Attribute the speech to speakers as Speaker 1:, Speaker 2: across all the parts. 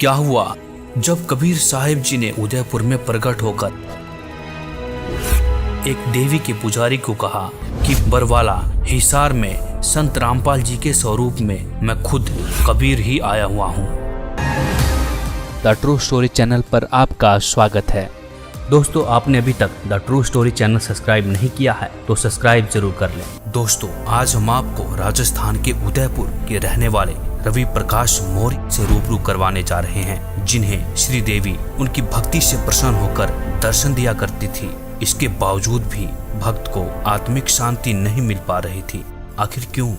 Speaker 1: क्या हुआ जब कबीर साहिब जी ने उदयपुर में प्रकट होकर एक देवी के पुजारी को कहा कि बरवाला हिसार में संत रामपाल जी के स्वरूप में मैं खुद कबीर ही आया हुआ हूँ। द ट्रू स्टोरी चैनल पर आपका स्वागत है। दोस्तों, आपने अभी तक the true story channel subscribe नहीं किया है तो सब्सक्राइब जरूर कर लें। दोस्तों, आज हम आपको राजस्थान के उदयपुर के रहने वाले रवि प्रकाश मौर्य से रूबरू करवाने जा रहे हैं, जिन्हें श्री देवी उनकी भक्ति से प्रसन्न होकर दर्शन दिया करती थी। इसके बावजूद भी भक्त को आत्मिक शांति नहीं मिल पा रही थी। आखिर क्यों?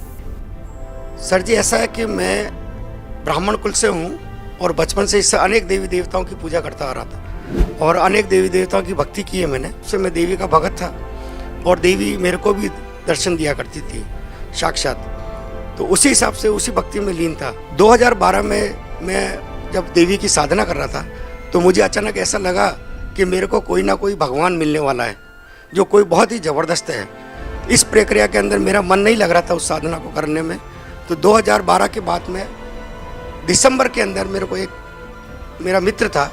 Speaker 2: सर जी, ऐसा है कि मैं ब्राह्मण कुल से हूँ और बचपन से इससे अनेक देवी देवताओं की पूजा करता आ रहा था और अनेक देवी देवताओं की भक्ति की है मैंने। उससे मैं देवी का भगत था और देवी मेरे को भी दर्शन दिया करती थी साक्षात। तो उसी हिसाब से उसी भक्ति में लीन था। 2012 में मैं जब देवी की साधना कर रहा था तो मुझे अचानक ऐसा लगा कि मेरे को कोई ना कोई भगवान मिलने वाला है जो कोई बहुत ही ज़बरदस्त है। इस प्रक्रिया के अंदर मेरा मन नहीं लग रहा था उस साधना को करने में। तो 2012 के बाद में दिसंबर के अंदर मेरे को एक मेरा मित्र था,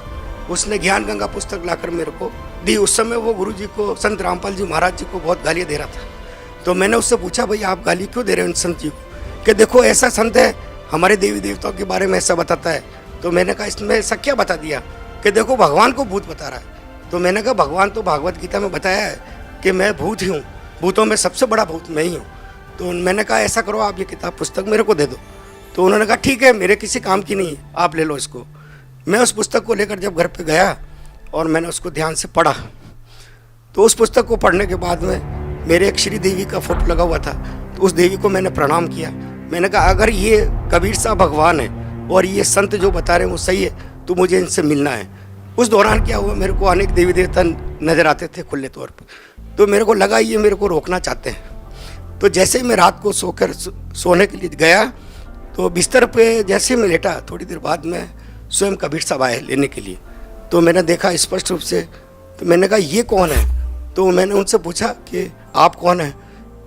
Speaker 2: उसने ज्ञान गंगा पुस्तक लाकर मेरे को दी। उस समय वो गुरु जी को, संत रामपाल जी महाराज जी को बहुत गालियाँ दे रहा था। तो मैंने उससे पूछा, भाई आप गाली क्यों दे रहे हो संत जी को? कि देखो ऐसा संत है, हमारे देवी देवताओं के बारे में ऐसा बताता है। तो मैंने कहा इसमें ऐसा क्या बता दिया? कि देखो भगवान को भूत बता रहा है। तो मैंने कहा भगवान तो भागवत गीता में बताया है कि मैं भूत ही हूँ, भूतों में सबसे बड़ा भूत मैं ही हूँ। तो मैंने कहा ऐसा करो, आप ये किताब पुस्तक मेरे को दे दो। तो उन्होंने कहा ठीक है, मेरे किसी काम की नहीं है, आप ले लो इसको। मैं उस पुस्तक को लेकर जब घर पे गया और मैंने उसको ध्यान से पढ़ा, तो उस पुस्तक को पढ़ने के बाद में मेरे एक श्री देवी का फोटो लगा हुआ था। तो उस देवी को मैंने प्रणाम किया। मैंने कहा अगर ये कबीर साहब भगवान है और ये संत जो बता रहे हैं वो सही है तो मुझे इनसे मिलना है। उस दौरान क्या हुआ, मेरे को अनेक देवी देवता नज़र आते थे खुले तौर पर। तो मेरे को लगा ये मेरे को रोकना चाहते हैं। तो जैसे ही मैं रात को सोकर सोने के लिए गया तो बिस्तर पे जैसे मैं लेटा, थोड़ी देर बाद में स्वयं कबीर साहब आए लेने के लिए। तो मैंने देखा स्पष्ट रूप से। तो मैंने कहा ये कौन है? तो मैंने उनसे पूछा कि आप कौन हैं?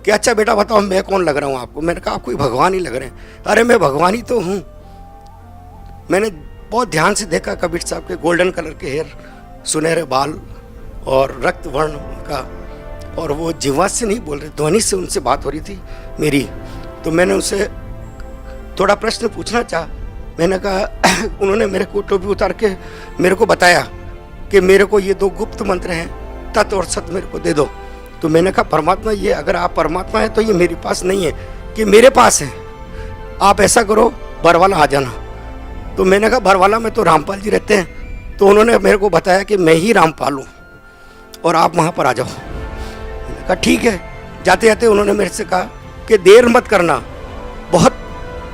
Speaker 2: कि अच्छा बेटा बताओ मैं कौन लग रहा हूँ आपको? मैंने कहा आप कोई भगवान ही लग रहे हैं। अरे मैं भगवान ही तो हूँ। मैंने बहुत ध्यान से देखा कबीर साहब के गोल्डन कलर के हेयर, सुनहरे बाल और रक्त वर्ण उनका, और वो जिह्वा से नहीं बोल रहे, ध्वनि से उनसे बात हो रही थी मेरी। तो मैंने उनसे थोड़ा प्रश्न पूछना चाहा। मैंने कहा उन्होंने मेरे को टोपी उतार के मेरे को बताया कि मेरे को ये 2 गुप्त मंत्र हैं, तत् और सत मेरे को दे दो। तो मैंने कहा परमात्मा, ये अगर आप परमात्मा हैं तो ये मेरे पास नहीं है कि मेरे पास है। आप ऐसा करो, बरवाला आ जाना। तो मैंने कहा बरवाला में तो रामपाल जी रहते हैं। तो उन्होंने मेरे को बताया कि मैं ही रामपाल हूँ और आप वहाँ पर आ जाओ। मैंने कहा ठीक है। जाते जाते उन्होंने मेरे से कहा कि देर मत करना, बहुत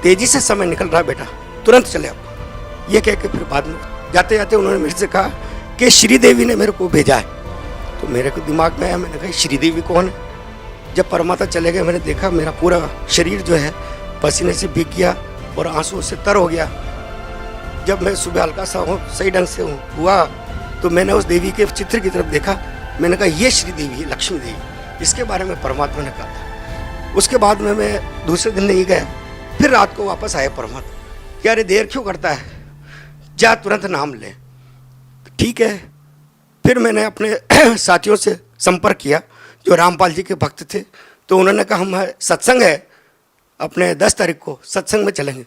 Speaker 2: तेज़ी से समय निकल रहा है बेटा, तुरंत चले आओ। ये कह के फिर बाद में जाते जाते उन्होंने मेरे से कहा कि श्री देवी ने मेरे को भेजा है। तो मेरे को दिमाग में आया, मैंने कहा श्री देवी कौन है? जब परमात्मा चले गए मैंने देखा मेरा पूरा शरीर जो है पसीने से भीग गया और आंसुओं से तर हो गया। जब मैं सुबह हल्का सा सही ढंग से हुआ तो मैंने उस देवी के चित्र की तरफ देखा। मैंने कहा ये श्री देवी है, लक्ष्मी देवी, इसके बारे में परमात्मा ने कहा था। उसके बाद में मैं दूसरे दिन नहीं गया। फिर रात को वापस आया परमात्मा, क्या अरे देर क्यों करता है, जा तुरंत नाम ले। ठीक है। फिर मैंने अपने साथियों से संपर्क किया जो रामपाल जी के भक्त थे। तो उन्होंने कहा हम सत्संग है अपने 10 तारीख को, सत्संग में चलेंगे।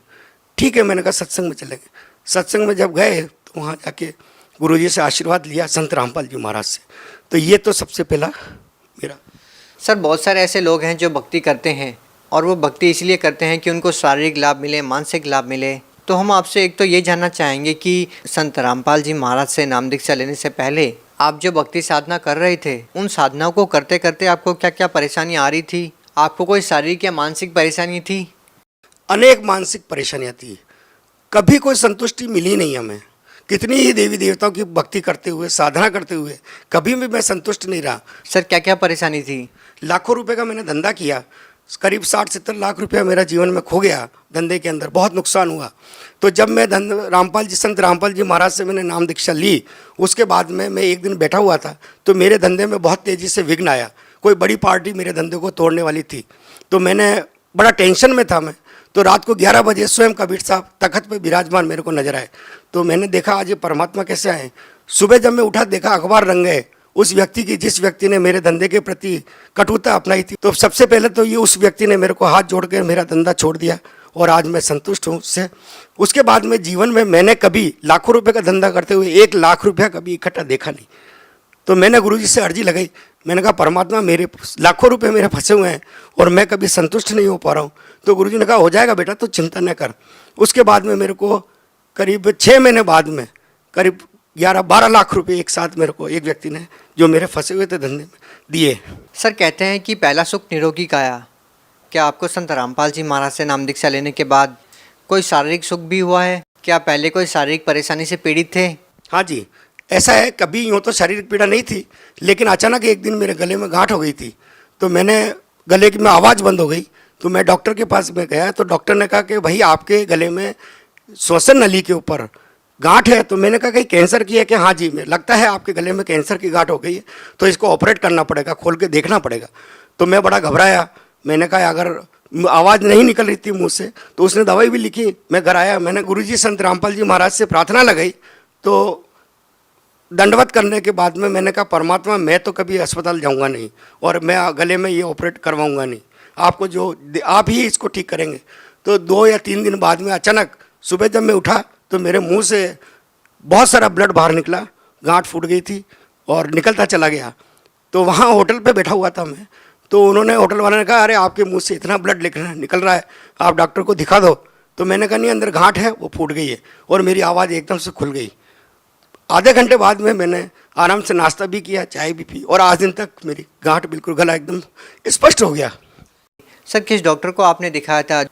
Speaker 2: ठीक है, मैंने कहा सत्संग में चलेंगे। सत्संग में जब गए तो वहाँ जाके गुरुजी से आशीर्वाद लिया, संत रामपाल जी महाराज से। तो ये तो सबसे पहला मेरा।
Speaker 3: सर, बहुत सारे ऐसे लोग हैं जो भक्ति करते हैं और वो भक्ति इसलिए करते हैं कि उनको शारीरिक लाभ मिले, मानसिक लाभ मिले। तो हम आपसे एक तो ये जानना चाहेंगे कि संत रामपाल जी महाराज से नाम दीक्षा लेने से पहले आप जो भक्ति साधना कर रहे थे, उन साधनाओं को करते करते आपको क्या क्या परेशानी आ रही थी? आपको कोई शारीरिक या मानसिक परेशानी थी?
Speaker 2: अनेक मानसिक परेशानियाँ थी, कभी कोई संतुष्टि मिली नहीं हमें। कितनी ही देवी देवताओं की भक्ति करते हुए, साधना करते हुए कभी भी मैं संतुष्ट नहीं रहा।
Speaker 3: सर, क्या क्या परेशानी थी?
Speaker 2: लाखों रुपए का मैंने धंधा किया, करीब 60-70 लाख रुपया मेरा जीवन में खो गया धंधे के अंदर, बहुत नुकसान हुआ। तो जब मैं संत रामपाल जी महाराज से मैंने नाम दीक्षा ली, उसके बाद में मैं एक दिन बैठा हुआ था तो मेरे धंधे में बहुत तेज़ी से विघ्न आया। कोई बड़ी पार्टी मेरे धंधे को तोड़ने वाली थी। तो मैंने बड़ा टेंशन में था मैं। तो रात को 11 बजे स्वयं कबीर साहब तख्त पे विराजमान मेरे को नजर आए। तो मैंने देखा आज ये परमात्मा कैसे आए। सुबह जब मैं उठा देखा अखबार रंग गए उस व्यक्ति की जिस व्यक्ति ने मेरे धंधे के प्रति कटुता अपनाई थी। तो सबसे पहले तो ये उस व्यक्ति ने मेरे को हाथ जोड़ कर मेरा धंधा छोड़ दिया और आज मैं संतुष्ट हूँ उससे। उसके बाद में जीवन में मैंने कभी लाखों रुपए का धंधा करते हुए 1 लाख रुपया कभी इकट्ठा देखा नहीं। तो मैंने गुरुजी से अर्जी लगाई, मैंने कहा परमात्मा मेरे लाखों रुपए मेरे फंसे हुए हैं और मैं कभी संतुष्ट नहीं हो पा रहा हूँ। तो गुरुजी ने कहा हो जाएगा बेटा, तो चिंता न कर। उसके बाद में मेरे को करीब 6 महीने बाद में करीब 11-12 लाख रुपए एक साथ मेरे को एक व्यक्ति ने जो मेरे फंसे हुए थे धंधे में दिए।
Speaker 3: सर कहते हैं कि पहला सुख निरोगी काया। क्या आपको संत रामपाल जी महाराज से नाम दीक्षा लेने के बाद कोई शारीरिक सुख भी हुआ है? क्या पहले कोई शारीरिक परेशानी से पीड़ित थे?
Speaker 2: हाँ जी, ऐसा है। कभी यूँ तो शारीरिक पीड़ा नहीं थी, लेकिन अचानक एक दिन मेरे गले में गांठ हो गई थी। तो मैंने गले की में आवाज़ बंद हो गई। तो मैं डॉक्टर के पास में गया तो डॉक्टर ने कहा कि भाई आपके गले में श्वसन नली के ऊपर गांठ है। तो मैंने कहा कहीं कैंसर की है कि हाँ जी, मैं लगता है आपके गले में कैंसर की गांठ हो गई है, तो इसको ऑपरेट करना पड़ेगा, खोल के देखना पड़ेगा। तो मैं बड़ा घबराया। मैंने कहा अगर आवाज़ नहीं निकल रही थी मुँह से, तो उसने दवाई भी लिखी। मैं घर आया, मैंने गुरुजी संत रामपाल जी महाराज से प्रार्थना लगाई। तो दंडवत करने के बाद में मैंने कहा परमात्मा मैं तो कभी अस्पताल जाऊंगा नहीं और मैं गले में ये ऑपरेट करवाऊंगा नहीं, आपको जो आप ही इसको ठीक करेंगे। तो 2 या 3 दिन बाद में अचानक सुबह जब मैं उठा तो मेरे मुंह से बहुत सारा ब्लड बाहर निकला, गांठ फूट गई थी और निकलता चला गया। तो वहाँ होटल पे बैठा हुआ था मैं, तो उन्होंने होटल वाले ने कहा अरे आपके मुंह से इतना ब्लड निकल रहा है, आप डॉक्टर को दिखा दो। तो मैंने कहा नहीं, अंदर गांठ है वो फूट गई है, और मेरी आवाज़ एकदम से खुल गई। आधे घंटे बाद में मैंने आराम से नाश्ता भी किया, चाय भी पी, और आज दिन तक मेरी गांठ बिल्कुल गला एकदम स्पष्ट हो गया।
Speaker 3: सर किस डॉक्टर को आपने दिखाया था?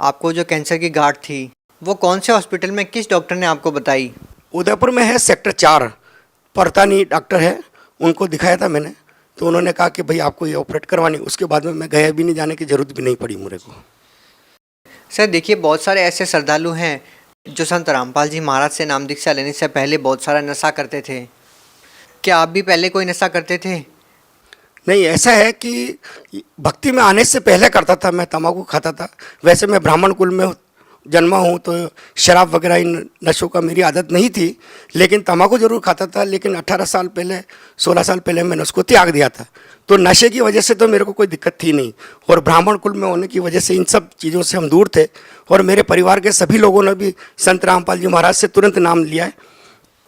Speaker 3: आपको जो कैंसर की गांठ थी वो कौन से हॉस्पिटल में, किस डॉक्टर ने आपको बताई?
Speaker 2: उदयपुर में है सेक्टर 4 परतानी डॉक्टर है, उनको दिखाया था मैंने। तो उन्होंने कहा कि भाई आपको ये ऑपरेट करवानी। उसके बाद में मैं गया भी नहीं, जाने की ज़रूरत भी नहीं पड़ी मेरे को।
Speaker 3: सर देखिए बहुत सारे ऐसे श्रद्धालु हैं जो संत रामपाल जी महाराज से नाम दीक्षा लेने से पहले बहुत सारा नशा करते थे। क्या आप भी पहले कोई नशा करते थे?
Speaker 2: नहीं, ऐसा है कि भक्ति में आने से पहले करता था, मैं तंबाकू खाता था। वैसे मैं ब्राह्मण कुल में जन्मा हूँ, तो शराब वगैरह इन नशों का मेरी आदत नहीं थी, लेकिन तंबाकू जरूर खाता था। लेकिन 18 साल पहले 16 साल पहले मैंने उसको त्याग दिया था। तो नशे की वजह से तो मेरे को कोई दिक्कत थी नहीं, और ब्राह्मण कुल में होने की वजह से इन सब चीज़ों से हम दूर थे। और मेरे परिवार के सभी लोगों ने भी संत रामपाल जी महाराज से तुरंत नाम लिया है।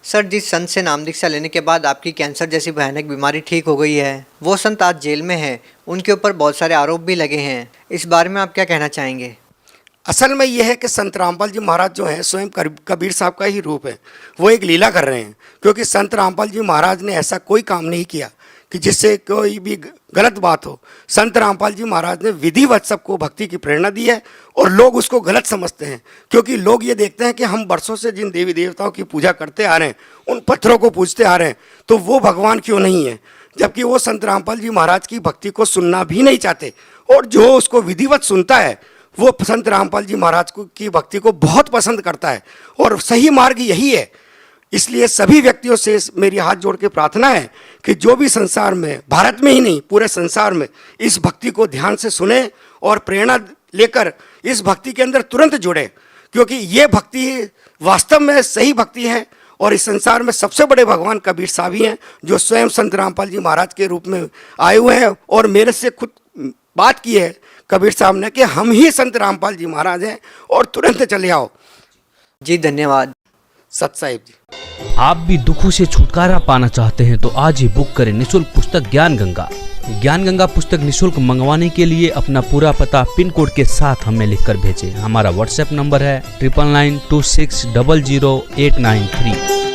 Speaker 3: सर जिस संत से नाम दीक्षा लेने के बाद आपकी कैंसर जैसी भयानक बीमारी ठीक हो गई है, वो संत आज जेल में है, उनके ऊपर बहुत सारे आरोप भी लगे हैं। इस बारे में आप क्या कहना चाहेंगे?
Speaker 2: असल में यह है कि संत रामपाल जी महाराज जो हैं स्वयं कबीर साहब का ही रूप है। वो एक लीला कर रहे हैं, क्योंकि संत रामपाल जी महाराज ने ऐसा कोई काम नहीं किया कि जिससे कोई भी गलत बात हो। संत रामपाल जी महाराज ने विधिवत सबको भक्ति की प्रेरणा दी है, और लोग उसको गलत समझते हैं, क्योंकि लोग ये देखते हैं कि हम वर्षों से जिन देवी देवताओं की पूजा करते आ रहे हैं, उन पत्थरों को पूजते आ रहे हैं, तो वो भगवान क्यों नहीं है, जबकि वो संत रामपाल जी महाराज की भक्ति को सुनना भी नहीं चाहते। और जो उसको विधिवत सुनता है वो संत रामपाल जी महाराज की भक्ति को बहुत पसंद करता है, और सही मार्ग यही है। इसलिए सभी व्यक्तियों से मेरी हाथ जोड़ के प्रार्थना है कि जो भी संसार में, भारत में ही नहीं पूरे संसार में, इस भक्ति को ध्यान से सुने और प्रेरणा लेकर इस भक्ति के अंदर तुरंत जुड़े, क्योंकि ये भक्ति वास्तव में सही भक्ति है। और इस संसार में सबसे बड़े भगवान कबीर साहब ही हैं, जो स्वयं संत रामपाल जी महाराज के रूप में आए हुए हैं, और मेरे से खुद बात की है कबीर साहब ने कि हम ही संत रामपाल जी महाराज हैं, और तुरंत चले आओ।
Speaker 3: जी धन्यवाद
Speaker 2: सत साहिब जी।
Speaker 1: आप भी दुखों से छुटकारा पाना चाहते हैं तो आज ही बुक करें निःशुल्क पुस्तक ज्ञान गंगा। ज्ञान गंगा पुस्तक निःशुल्क मंगवाने के लिए अपना पूरा पता पिन कोड के साथ हमें लिखकर भेजें। हमारा व्हाट्सएप नंबर है 9992600893।